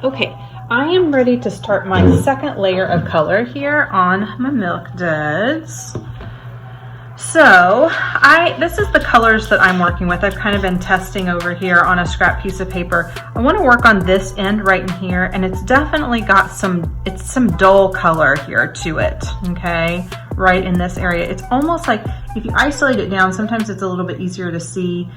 Okay, I am ready to start my second layer of color here on my milk duds. So this is the colors that I'm working with. I've kind of been testing over here on a scrap piece of paper. I want to work on this end right in here, and it's definitely got some dull color here to it, okay? Right in this area. It's almost like if you isolate it down, sometimes it's a little bit easier to see.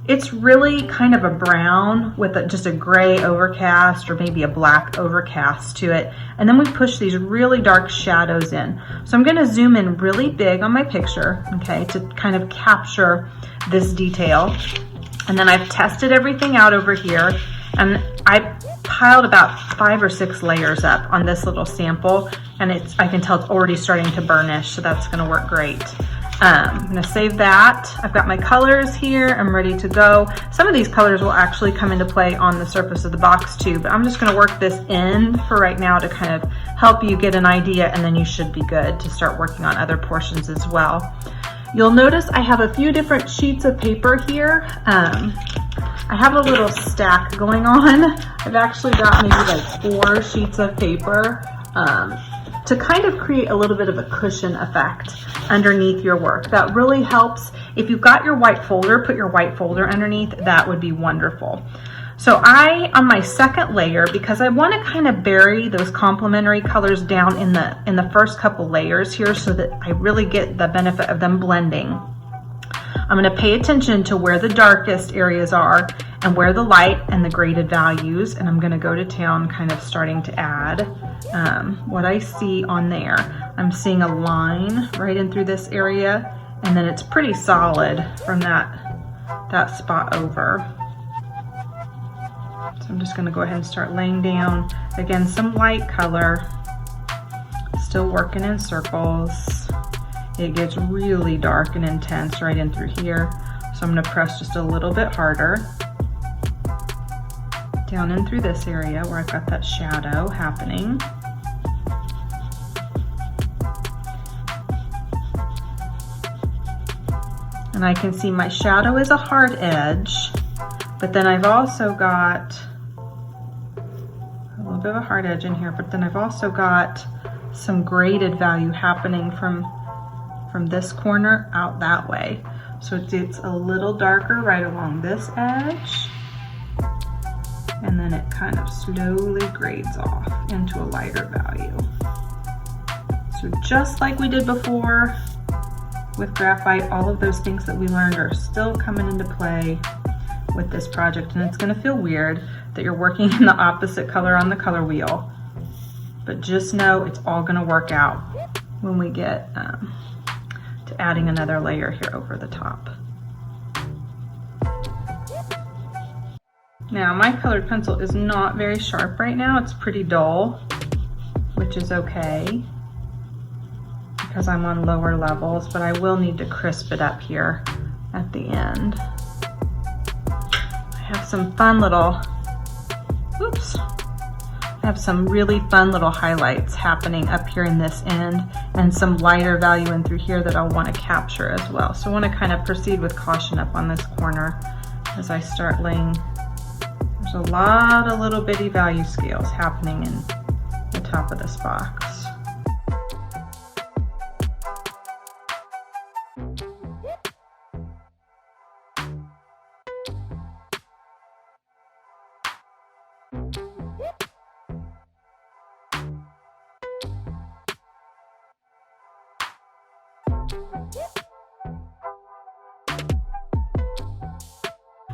It's really kind of a brown with just a gray overcast or maybe a black overcast to it. And then we push these really dark shadows in. So I'm gonna zoom in really big on my picture, okay, to kind of capture this detail. And then I've tested everything out over here, and I piled about 5 or 6 layers up on this little sample, and I can tell it's already starting to burnish, so that's gonna work great. I'm gonna save that. I've got my colors here, I'm ready to go. Some of these colors will actually come into play on the surface of the box too, but I'm just gonna work this in for right now to kind of help you get an idea, and then you should be good to start working on other portions as well. You'll notice I have a few different sheets of paper here. I have a little stack going on. I've actually got maybe like 4 sheets of paper to kind of create a little bit of a cushion effect underneath your work. That really helps. If you've got your white folder, put your white folder underneath. That would be wonderful. So on my second layer, because I want to kind of bury those complementary colors down in the first couple layers here so that I really get the benefit of them blending. I'm going to pay attention to where the darkest areas are and where the light and the graded values, and I'm going to go to town kind of starting to add what I see on there. I'm seeing a line right in through this area, and then it's pretty solid from that spot over. So I'm just going to go ahead and start laying down, again, some light color, still working in circles. It gets really dark and intense right in through here. So I'm going to press just a little bit harder down in through this area where I've got that shadow happening. And I can see my shadow is a hard edge, but then I've also got a little bit of a hard edge in here, but then I've also got some graded value happening from this corner out that way. So it gets a little darker right along this edge, and then it kind of slowly grades off into a lighter value. So just like we did before with graphite, all of those things that we learned are still coming into play with this project, and it's going to feel weird that you're working in the opposite color on the color wheel, but just know it's all going to work out when we get to adding another layer here over the top. Now my colored pencil is not very sharp right now. It's pretty dull, which is okay because I'm on lower levels, but I will need to crisp it up here at the end. I have some fun little, I have some really fun little highlights happening up here in this end, and some lighter value in through here that I'll want to capture as well. So I want to kind of proceed with caution up on this corner as I start laying. There's a lot of little bitty value scales happening in the top of this box.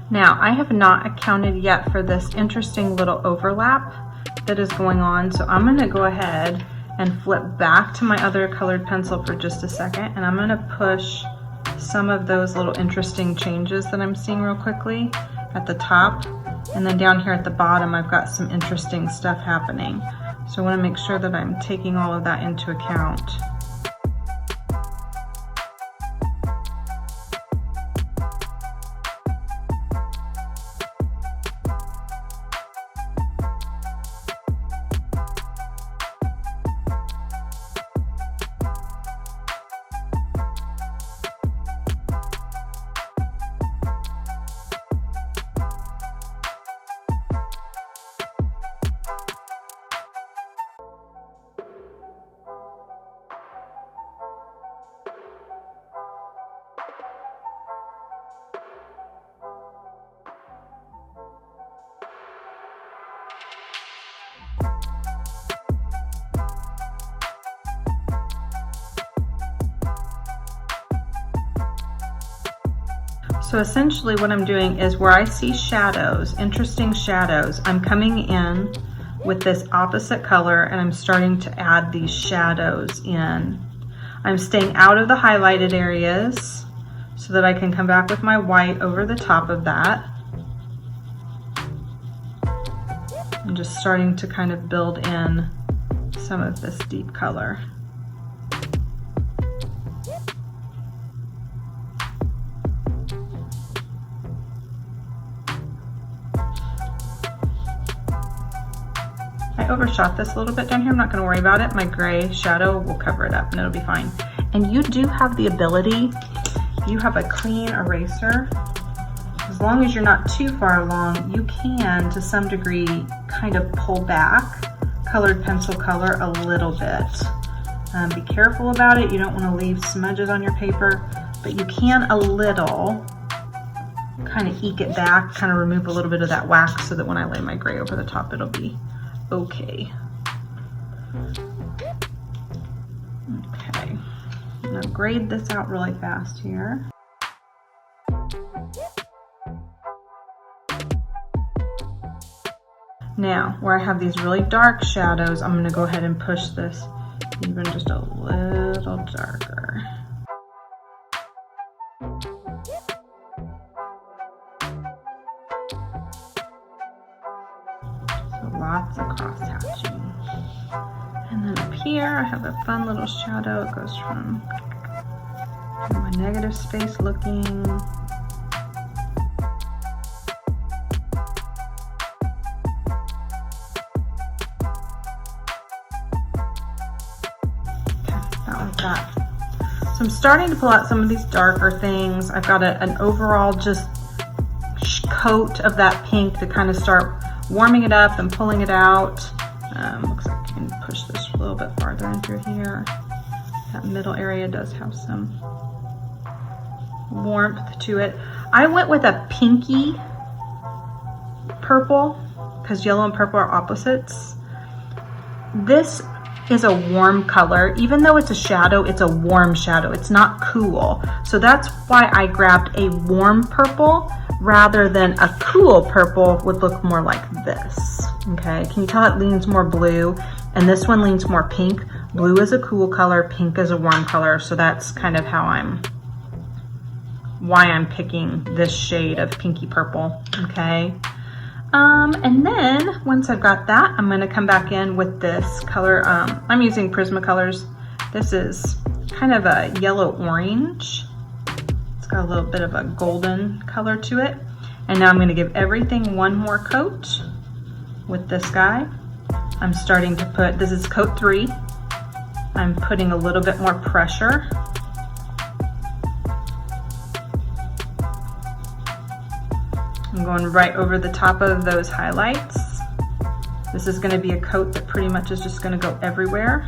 Now, I have not accounted yet for this interesting little overlap that is going on, so I'm going to go ahead and flip back to my other colored pencil for just a second, and I'm going to push some of those little interesting changes that I'm seeing real quickly at the top, and then down here at the bottom I've got some interesting stuff happening. So I want to make sure that I'm taking all of that into account. So essentially what I'm doing is where I see shadows, interesting shadows, I'm coming in with this opposite color and I'm starting to add these shadows in. I'm staying out of the highlighted areas so that I can come back with my white over the top of that. I'm just starting to kind of build in some of this deep color. I overshot this a little bit down here. I'm not going to worry about it. My gray shadow will cover it up and it'll be fine. And you do have the ability, if you have a clean eraser, as long as you're not too far along, you can, to some degree, kind of pull back colored pencil color a little bit. Be careful about it. You don't want to leave smudges on your paper, but you can a little kind of eke it back, kind of remove a little bit of that wax so that when I lay my gray over the top, it'll be okay. Okay, I'm gonna grade this out really fast here. Now, where I have these really dark shadows, I'm gonna go ahead and push this even just a little darker. Lots of cross hatching. And then up here I have a fun little shadow. It goes from my negative space looking like that. So I'm starting to pull out some of these darker things. I've got an overall just coat of that pink to kind of start warming it up and pulling it out. Looks like I can push this a little bit farther in through here. That middle area does have some warmth to it. I went with a pinky purple because yellow and purple are opposites. This is a warm color. Even though it's a shadow, it's a warm shadow. It's not cool. So that's why I grabbed a warm purple rather than a cool purple would look more like this. Okay, can you tell it leans more blue? And this one leans more pink. Blue is a cool color, pink is a warm color. So that's kind of why I'm picking this shade of pinky purple, okay? And then once I've got that, I'm gonna come back in with this color. I'm using Prismacolors. This is kind of a yellow orange. It's got a little bit of a golden color to it. And now I'm gonna give everything one more coat with this guy. I'm starting to put, this is coat 3. I'm putting a little bit more pressure. I'm going right over the top of those highlights. This is going to be a coat that pretty much is just going to go everywhere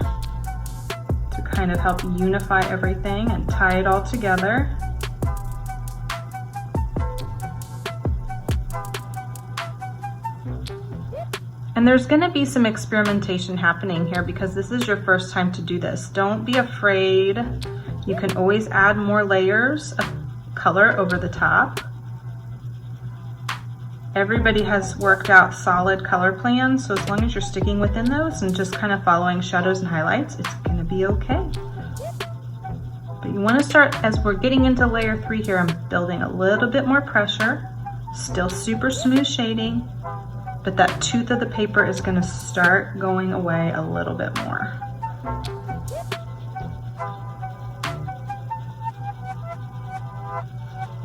to kind of help unify everything and tie it all together. And there's going to be some experimentation happening here because this is your first time to do this. Don't be afraid. You can always add more layers of color over the top. Everybody has worked out solid color plans, so as long as you're sticking within those and just kind of following shadows and highlights, it's gonna be okay. But you wanna start, as we're getting into layer 3 here, I'm building a little bit more pressure, still super smooth shading, but that tooth of the paper is gonna start going away a little bit more.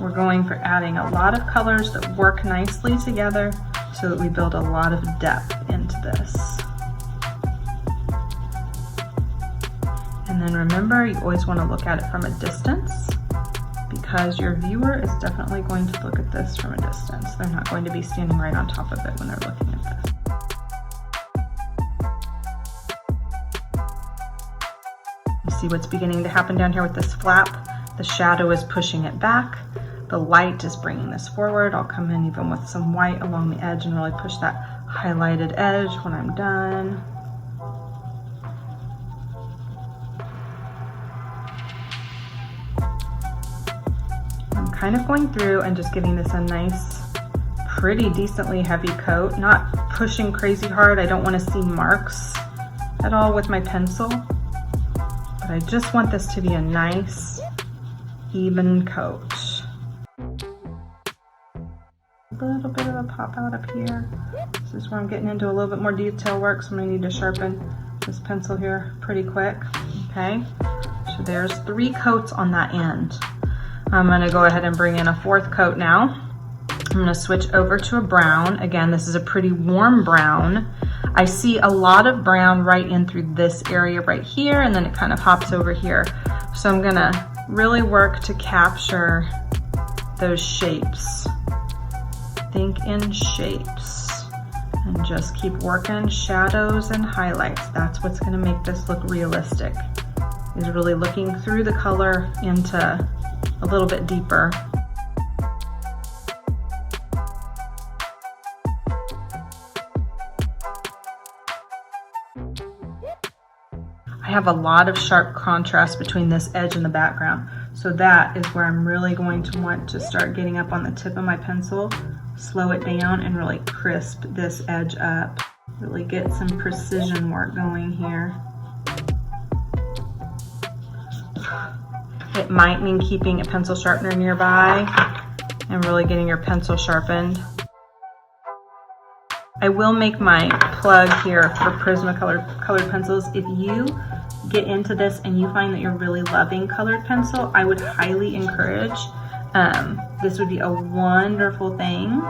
We're going for adding a lot of colors that work nicely together so that we build a lot of depth into this. And then remember, you always want to look at it from a distance because your viewer is definitely going to look at this from a distance. They're not going to be standing right on top of it when they're looking at this. You see what's beginning to happen down here with this flap? The shadow is pushing it back. The light is bringing this forward. I'll come in even with some white along the edge and really push that highlighted edge when I'm done. I'm kind of going through and just giving this a nice, pretty decently heavy coat, not pushing crazy hard. I don't want to see marks at all with my pencil, but I just want this to be a nice, even coat. A little bit of a pop out up here. This is where I'm getting into a little bit more detail work, so I'm gonna need to sharpen this pencil here pretty quick, okay? So there's 3 coats on that end. I'm gonna go ahead and bring in a 4th coat now. I'm gonna switch over to a brown. Again, this is a pretty warm brown. I see a lot of brown right in through this area right here, and then it kind of hops over here. So I'm gonna really work to capture those shapes. Think in shapes and just keep working shadows and highlights. That's what's gonna make this look realistic, is really looking through the color into a little bit deeper. I have a lot of sharp contrast between this edge and the background. So that is where I'm really going to want to start getting up on the tip of my pencil, slow it down, and really crisp this edge up. Really get some precision work going here. It might mean keeping a pencil sharpener nearby and really getting your pencil sharpened. I will make my plug here for Prismacolor pencils. If you get into this and you find that you're really loving colored pencil, I would highly encourage, this would be a wonderful thing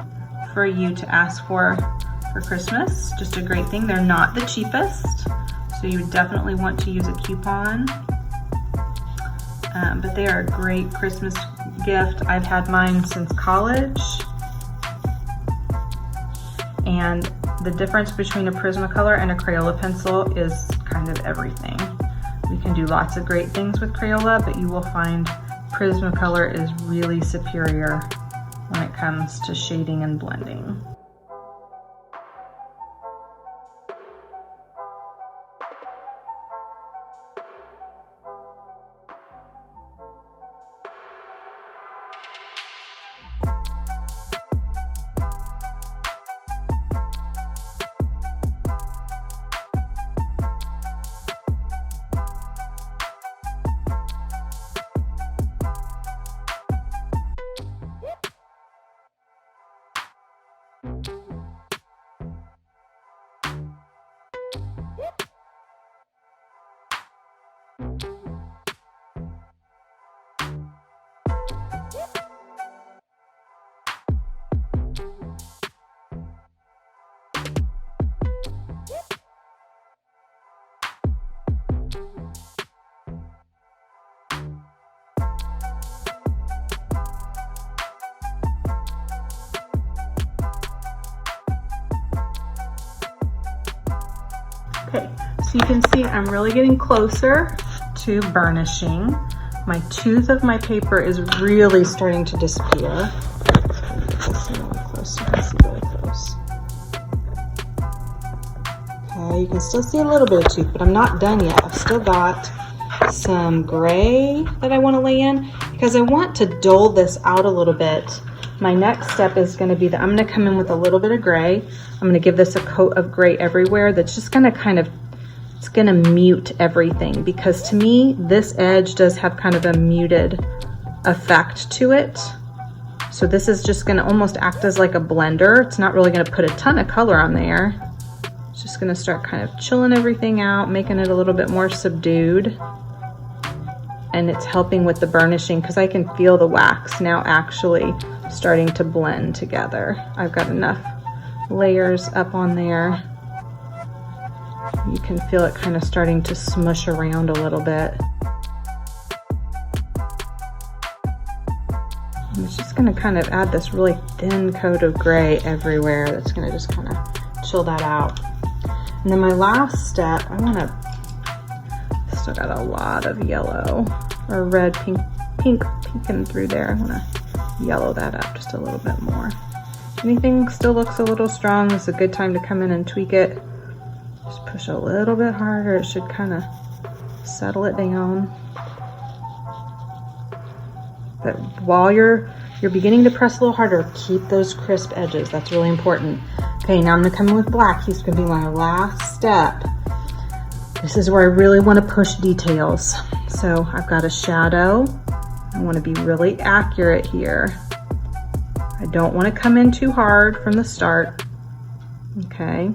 for you to ask for Christmas. Just a great thing. They're not the cheapest, so you would definitely want to use a coupon. But they are a great Christmas gift. I've had mine since college. And the difference between a Prismacolor and a Crayola pencil is kind of everything. We can do lots of great things with Crayola, but you will find Prismacolor is really superior when it comes to shading and blending. Okay, so you can see I'm really getting closer to burnishing. My tooth of my paper is really starting to disappear. Let's see really close, you can see really close. Okay, you can still see a little bit of tooth, but I'm not done yet. I've still got some gray that I want to lay in because I want to dull this out a little bit. My next step is going to be that I'm going to come in with a little bit of gray. I'm going to give this a coat of gray everywhere. That's just going to it's going to mute everything, because to me, this edge does have kind of a muted effect to it. So this is just going to almost act as like a blender. It's not really going to put a ton of color on there. It's just going to start kind of chilling everything out, making it a little bit more subdued. And it's helping with the burnishing because I can feel the wax now actually starting to blend together. I've got enough layers up on there. You can feel it kind of starting to smush around a little bit. And it's just going to kind of add this really thin coat of gray everywhere. That's going to just kind of chill that out. And then my last step, still got a lot of yellow or red, pink peeking through there. I want to yellow that up just a little bit more. Anything still looks a little strong, it's a good time to come in and tweak it. Just push a little bit harder. It should kind of settle it down. But while you're you're beginning to press a little harder, keep those crisp edges. That's really important. Okay, now I'm gonna come in with black. He's gonna be my last step. This is where I really wanna push details. So I've got a shadow. I wanna be really accurate here. I don't wanna come in too hard from the start. Okay.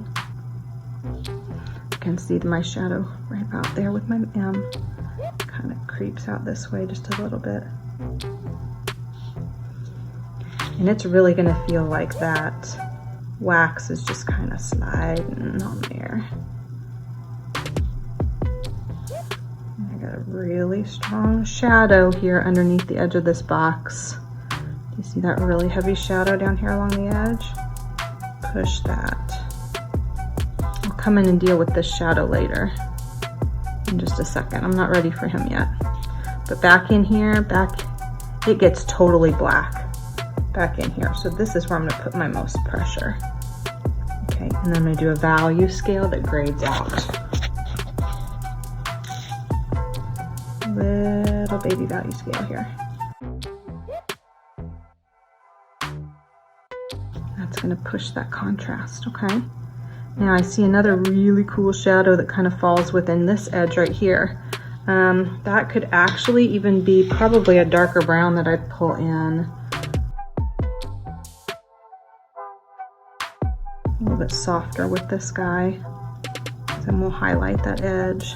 You can see my shadow right about there with my M. Kind of creeps out this way just a little bit. And it's really gonna feel like that wax is just kind of sliding on there. And I got a really strong shadow here underneath the edge of this box. Do you see that really heavy shadow down here along the edge? Push that. I'll come in and deal with this shadow later in just a second. I'm not ready for him yet. But back in here, it gets totally black back in here. So this is where I'm gonna put my most pressure. Okay, and then I'm gonna do a value scale that grades out. Little baby value scale here. That's gonna push that contrast, okay? Now I see another really cool shadow that kind of falls within this edge right here. That could actually even be probably a darker brown that I'd pull in. A little bit softer with this guy. Then we'll highlight that edge.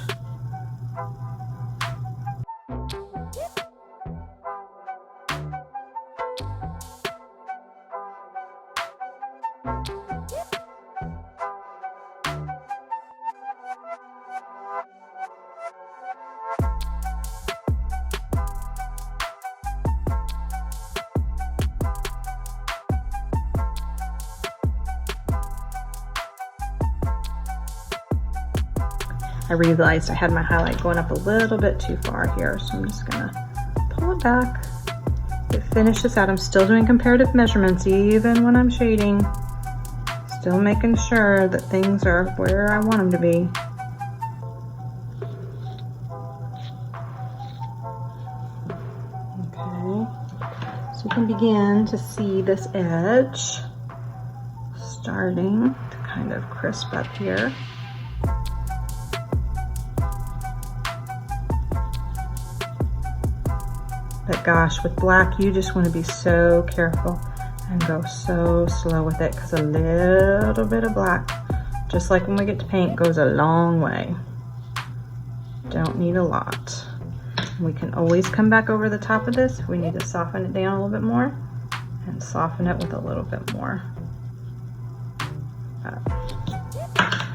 I realized I had my highlight going up a little bit too far here, so I'm just gonna pull it back. It finishes out. I'm still doing comparative measurements even when I'm shading. Still making sure that things are where I want them to be. Okay, so you can begin to see this edge starting to kind of crisp up here. But gosh, with black, you just want to be so careful and go so slow with it, because a little bit of black, just like when we get to paint, goes a long way. Don't need a lot. We can always come back over the top of this if we need to soften it down a little bit more, and soften it with a little bit more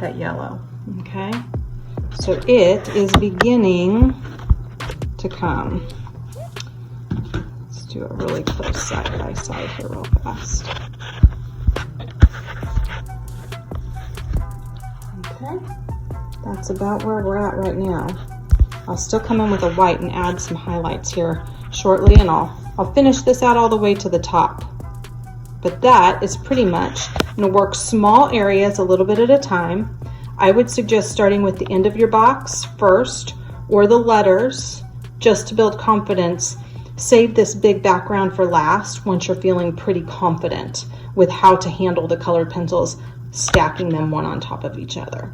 that yellow, okay? So it is beginning to come. Do a really close side by side here real fast. Okay, that's about where we're at right now. I'll still come in with a white and add some highlights here shortly, and I'll finish this out all the way to the top. But that is pretty much, I'm gonna work small areas a little bit at a time. I would suggest starting with the end of your box first, or the letters, just to build confidence. Save this big background for last once you're feeling pretty confident with how to handle the colored pencils, stacking them one on top of each other.